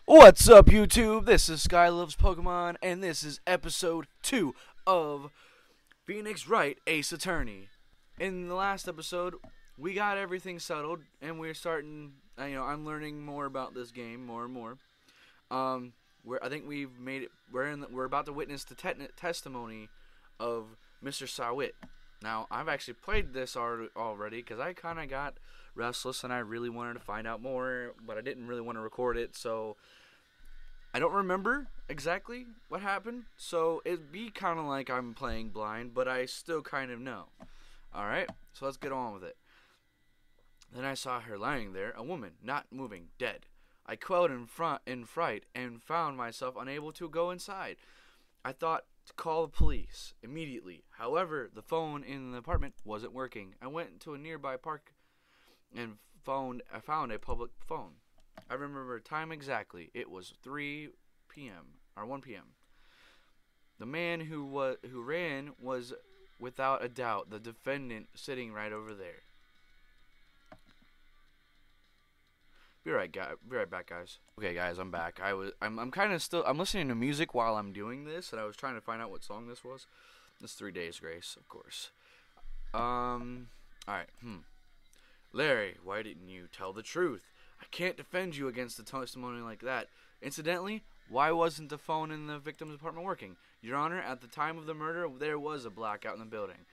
What's up, YouTube? This is Sky Loves Pokemon, and this is episode 2 of Phoenix Wright Ace Attorney. In the last episode, we got everything settled, and we're starting. I'm learning more about this game, more and more. I think we've made it. We're about to witness the testimony of Mr. Sahwit. Now, I've actually played this already because I kind of got restless and I really wanted to find out more, but I didn't really want to record it, so I don't remember exactly what happened, so it'd be kind of like I'm playing blind, but I still kind of know. Alright, so let's get on with it. Then I saw her lying there, a woman, not moving, dead. I quelled in fright and found myself unable to go inside. I thought to call the police immediately. However, the phone in the apartment wasn't working. I went to a nearby park and I found a public phone. I remember time exactly. It was 3 p.m. or 1 p.m. The man who ran was without a doubt the defendant, sitting right over there. Be right back, guys. Okay, guys, I'm back. I'm kind of still. I'm listening to music while I'm doing this, and I was trying to find out what song this was. It's 3 Days Grace, of course. All right. Larry, why didn't you tell the truth? I can't defend you against a testimony like that. Incidentally, why wasn't the phone in the victim's apartment working? Your Honor, at the time of the murder, there was a blackout in the building.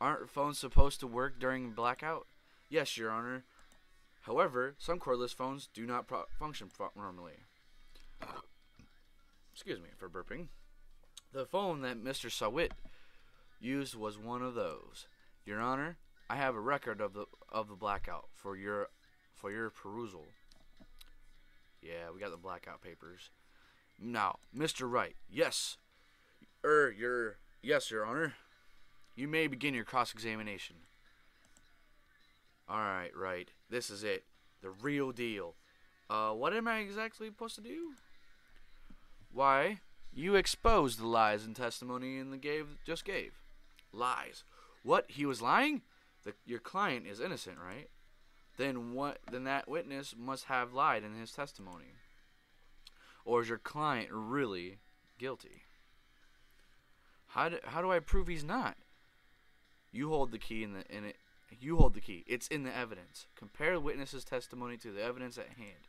Aren't phones supposed to work during blackout? Yes, Your Honor. However, some cordless phones do not function normally. Excuse me for burping. The phone that Mr. Sahwit used was one of those. Your Honor, I have a record of the blackout for your perusal. Yeah, we got the blackout papers. Now, Mr. Wright, yes, Your Honor. You may begin your cross-examination. All right, Wright. This is it, the real deal. What am I exactly supposed to do? Why, you exposed the lies and testimony just gave. Lies. What? He was lying? Your client is innocent, right? Then that witness must have lied in his testimony. Or is your client really guilty? How do I prove he's not? You hold the key You hold the key. It's in the evidence. Compare the witness's testimony to the evidence at hand.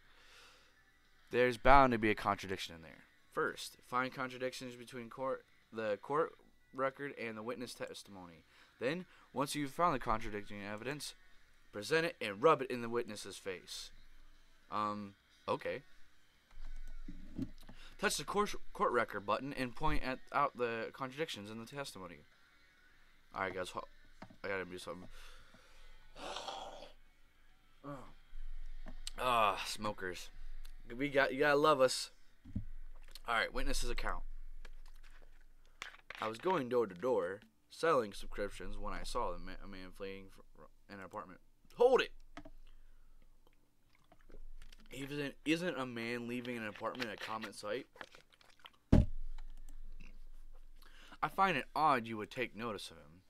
There's bound to be a contradiction in there. First, find contradictions between the court record and the witness testimony. Then, once you've found the contradicting evidence, present it and rub it in the witness's face. Okay. Touch the court record button and point out the contradictions in the testimony. Alright, guys. I gotta do something. Smokers. You gotta love us. Alright, witness's account. I was going door to door, selling subscriptions when I saw a man fleeing an apartment. Hold it! Isn't a man leaving an apartment a common sight? I find it odd you would take notice of him.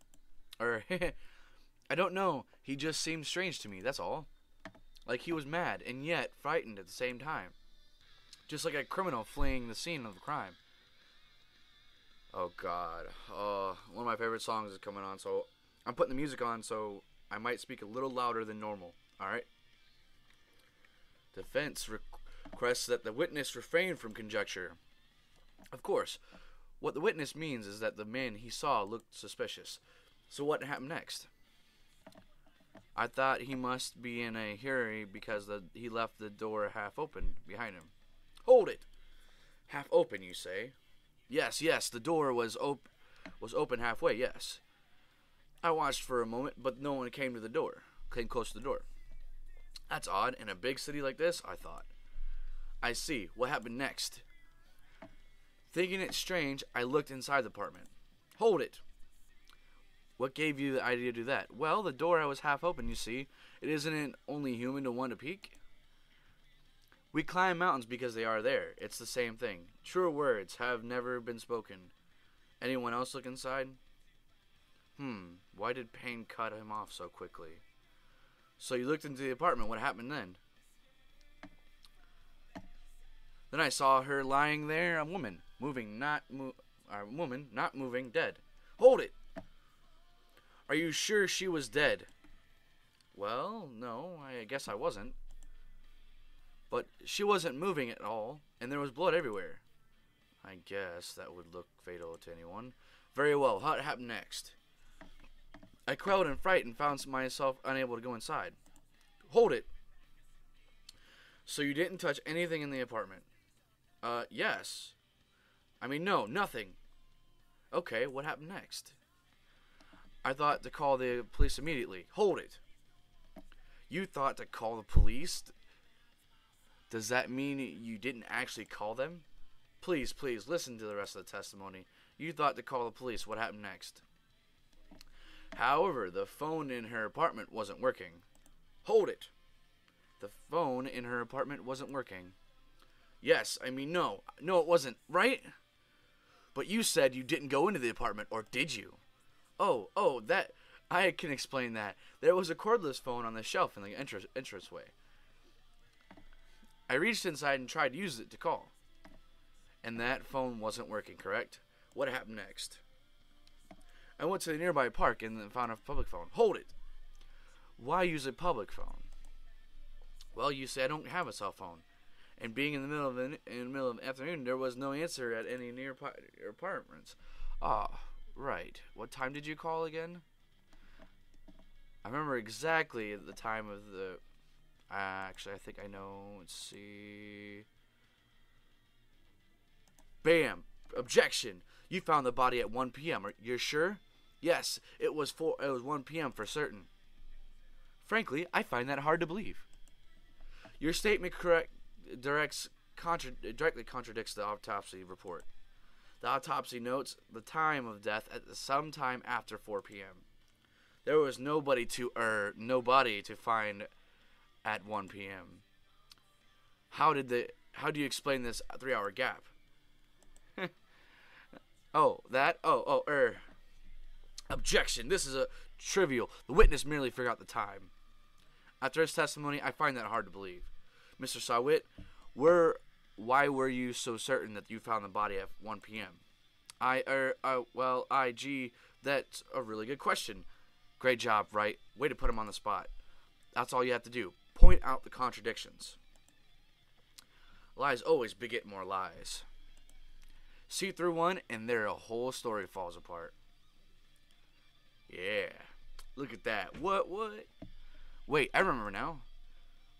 Or, I don't know, he just seemed strange to me, that's all. Like he was mad, and yet frightened at the same time. Just like a criminal fleeing the scene of the crime. Oh God, one of my favorite songs is coming on, so I'm putting the music on, so I might speak a little louder than normal, alright? Defense requests that the witness refrain from conjecture. Of course, what the witness means is that the man he saw looked suspicious. So what happened next? I thought he must be in a hurry because he left the door half open behind him. Hold it! Half open, you say? Yes, the door was open halfway, yes. I watched for a moment, but no one came close to the door. That's odd, in a big city like this, I thought. I see. What happened next? Thinking it strange, I looked inside the apartment. Hold it! What gave you the idea to do that? Well, the door was half open, you see. Isn't it only human to want to peek? We climb mountains because they are there. It's the same thing. Truer words have never been spoken. Anyone else look inside? Why did pain cut him off so quickly? So you looked into the apartment. What happened then? Then I saw her lying there, a woman, not moving, dead. Hold it! Are you sure she was dead? Well, no, I guess I wasn't. But she wasn't moving at all, and there was blood everywhere. I guess that would look fatal to anyone. Very well, what happened next? I quailed in fright and found myself unable to go inside. Hold it! So you didn't touch anything in the apartment? Yes. I mean, no, nothing. Okay, what happened next? I thought to call the police immediately. Hold it! You thought to call the police? Does that mean you didn't actually call them? Please, listen to the rest of the testimony. You thought to call the police. What happened next? However, the phone in her apartment wasn't working. Hold it! The phone in her apartment wasn't working. Yes, I mean, no, it wasn't, right? But you said you didn't go into the apartment, or did you? Oh, that, I can explain that. There was a cordless phone on the shelf in the entranceway. I reached inside and tried to use it to call. And that phone wasn't working, correct? What happened next? I went to the nearby park and then found a public phone. Hold it! Why use a public phone? Well, you say I don't have a cell phone. And being in the middle of the afternoon, there was no answer at any near apartments. Right. What time did you call again? I remember exactly the time of the... Actually, I think I know. Let's see. Bam! Objection! You found the body at 1 p.m. You're sure? Yes, it was 1 p.m. for certain. Frankly, I find that hard to believe. Your statement directly contradicts the autopsy report. The autopsy notes the time of death at some time after 4 p.m. There was nobody to find at 1 p.m. How do you explain this 3-hour gap? Objection. This is a trivial. The witness merely forgot the time. After his testimony, I find that hard to believe. Mr. Sahwit, why were you so certain that you found the body at 1 p.m.? That's a really good question. Great job, Wright. Way to put him on the spot. That's all you have to do. Point out the contradictions. Lies always beget more lies. See through one, and their whole story falls apart. Yeah. Look at that. What? Wait, I remember now.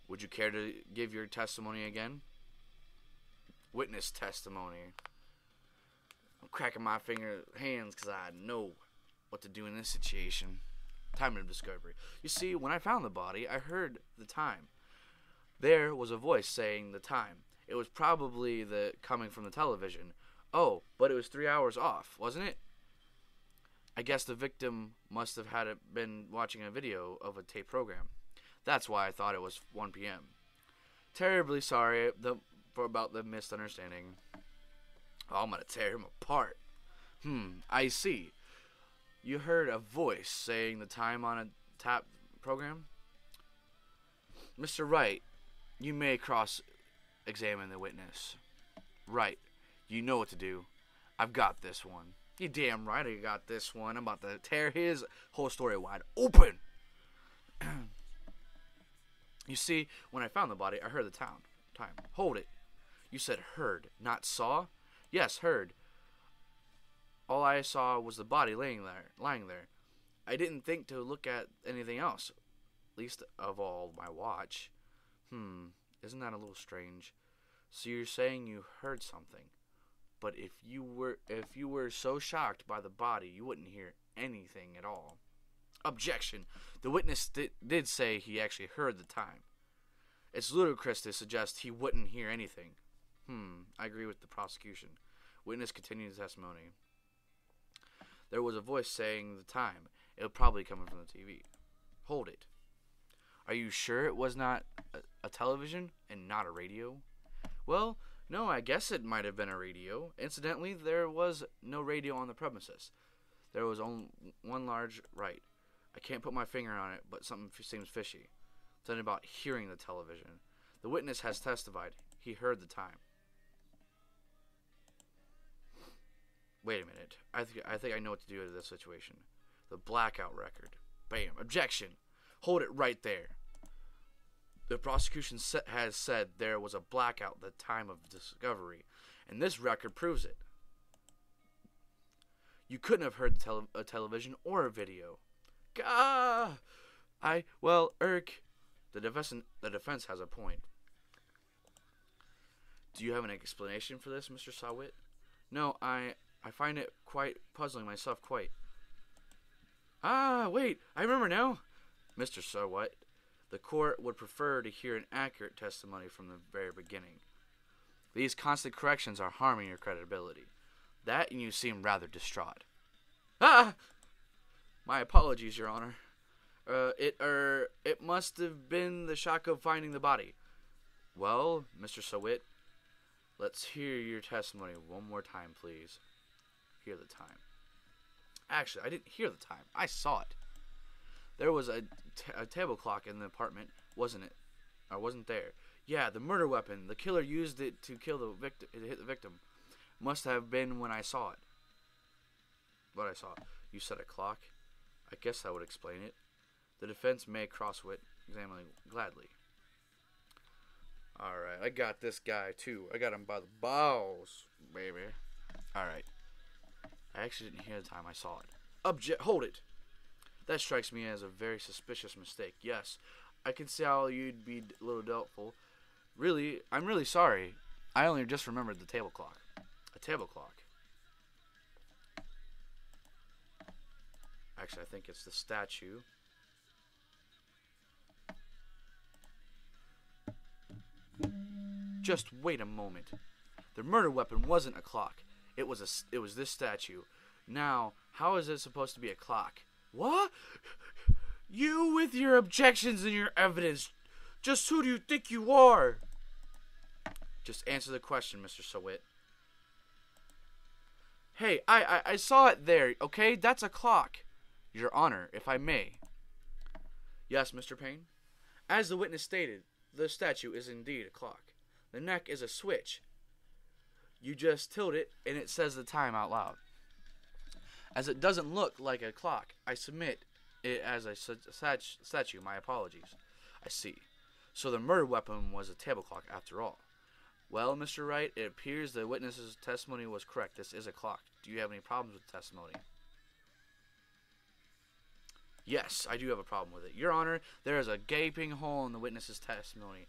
Would you care to give your testimony again? Witness testimony. I'm cracking my hands because I know what to do in this situation. Time of discovery. You see, when I found the body, I heard the time. There was a voice saying the time. It was probably coming from the television. Oh, but it was 3 hours off, wasn't it? I guess the victim must have been watching a video of a tape program. That's why I thought it was 1 p.m. Terribly sorry about the misunderstanding. Oh, I'm gonna tear him apart. I see. You heard a voice saying the time on a tap program? Mr. Wright, you may cross-examine the witness. Right. You know what to do. I've got this one. You damn right I got this one. I'm about to tear his whole story wide open. You see, when I found the body, I heard the time. Hold it. You said heard, not saw? Yes, heard. All I saw was the body lying there. I didn't think to look at anything else, least of all my watch. Isn't that a little strange? So you're saying you heard something, but if you were so shocked by the body, you wouldn't hear anything at all. Objection. The witness did say he actually heard the time. It's ludicrous to suggest he wouldn't hear anything. I agree with the prosecution. Witness continued the testimony. There was a voice saying the time. It was probably coming from the TV. Hold it. Are you sure it was not a television and not a radio? Well, no, I guess it might have been a radio. Incidentally, there was no radio on the premises. There was only one large Wright. I can't put my finger on it, but something seems fishy. Something about hearing the television. The witness has testified. He heard the time. Wait a minute. I think I know what to do to this situation. The blackout record. Bam. Objection. Hold it right there. The prosecution has said there was a blackout at the time of discovery, and this record proves it. You couldn't have heard a television or a video. Gah! The defense has a point. Do you have an explanation for this, Mr. Sahwit? No, I find it quite puzzling myself, quite. Wait, I remember now. Mr. Sahwit, the court would prefer to hear an accurate testimony from the very beginning. These constant corrections are harming your credibility. That and you seem rather distraught. My apologies, Your Honor. It must have been the shock of finding the body. Well, Mr. Sahwit, let's hear your testimony one more time, please. Hear the time. Actually, I didn't hear the time. I saw it. There was a table clock in the apartment, wasn't it? Or wasn't there? Yeah, the murder weapon. The killer used it to kill the victim. To hit the victim. Must have been when I saw it. What I saw. You said a clock. I guess that would explain it. The defense may cross-examine gladly. Alright, I got this guy too. I got him by the balls, baby. Alright. I actually didn't hear the time I saw it. Hold it. That strikes me as a very suspicious mistake. Yes, I can see how you'd be a little doubtful. Really, I'm really sorry. I only just remembered the table clock. A table clock. Actually, I think it's the statue. Just wait a moment. The murder weapon wasn't a clock. It was this statue. Now, how is it supposed to be a clock? What? You with your objections and your evidence. Just who do you think you are? Just answer the question, Mr. Sahwit. Hey, I saw it there, okay? That's a clock. Your Honor, if I may. Yes, Mr. Payne? As the witness stated, the statue is indeed a clock. The neck is a switch. You just tilt it, and it says the time out loud. As it doesn't look like a clock, I submit it as a statue. My apologies. I see. So the murder weapon was a table clock after all. Well, Mr. Wright, it appears the witness's testimony was correct. This is a clock. Do you have any problems with the testimony? Yes, I do have a problem with it. Your Honor, there is a gaping hole in the witness's testimony.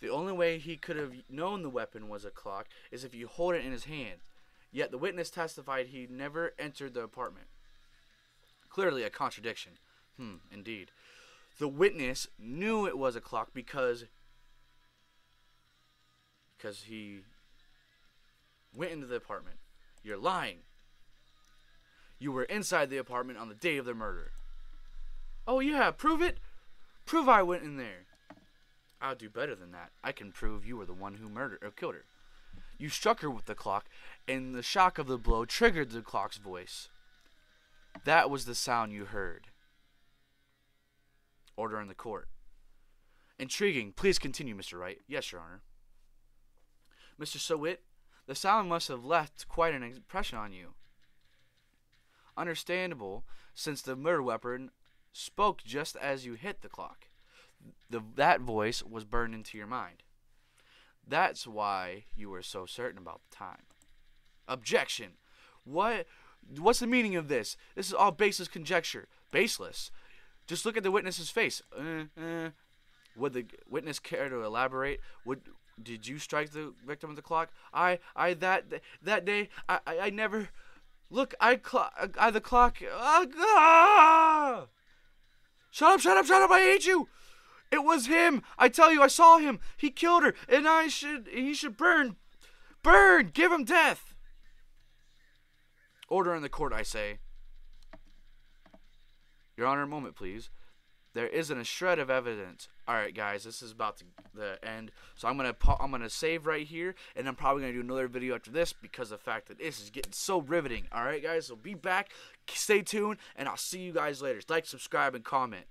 The only way he could have known the weapon was a clock is if you hold it in his hand. Yet the witness testified he never entered the apartment. Clearly a contradiction. Indeed. The witness knew it was a clock because he went into the apartment. You're lying. You were inside the apartment on the day of the murder. Oh yeah, prove it. Prove I went in there. I'll do better than that. I can prove you were the one who killed her. You struck her with the clock, and the shock of the blow triggered the clock's voice. That was the sound you heard. Order in the court. Intriguing. Please continue, Mr. Wright. Yes, Your Honor. Mr. Sahwit, the sound must have left quite an impression on you. Understandable, since the murder weapon spoke just as you hit the clock. That voice was burned into your mind. That's why you were so certain about the time. Objection. What's the meaning of this? This is all baseless conjecture. Baseless? Just look at the witness's face. Would the witness care to elaborate? Did you strike the victim with the clock? That day, I never... Look, the clock... Shut up, I hate you! It was him! I tell you, I saw him! He killed her, and he should burn! Burn! Give him death! Order in the court, I say. Your Honor, a moment, please. There isn't a shred of evidence. Alright, guys, this is about the end. So I'm gonna save right here, and I'm probably gonna do another video after this because of the fact that this is getting so riveting. Alright, guys, so be back, stay tuned, and I'll see you guys later. Like, subscribe, and comment.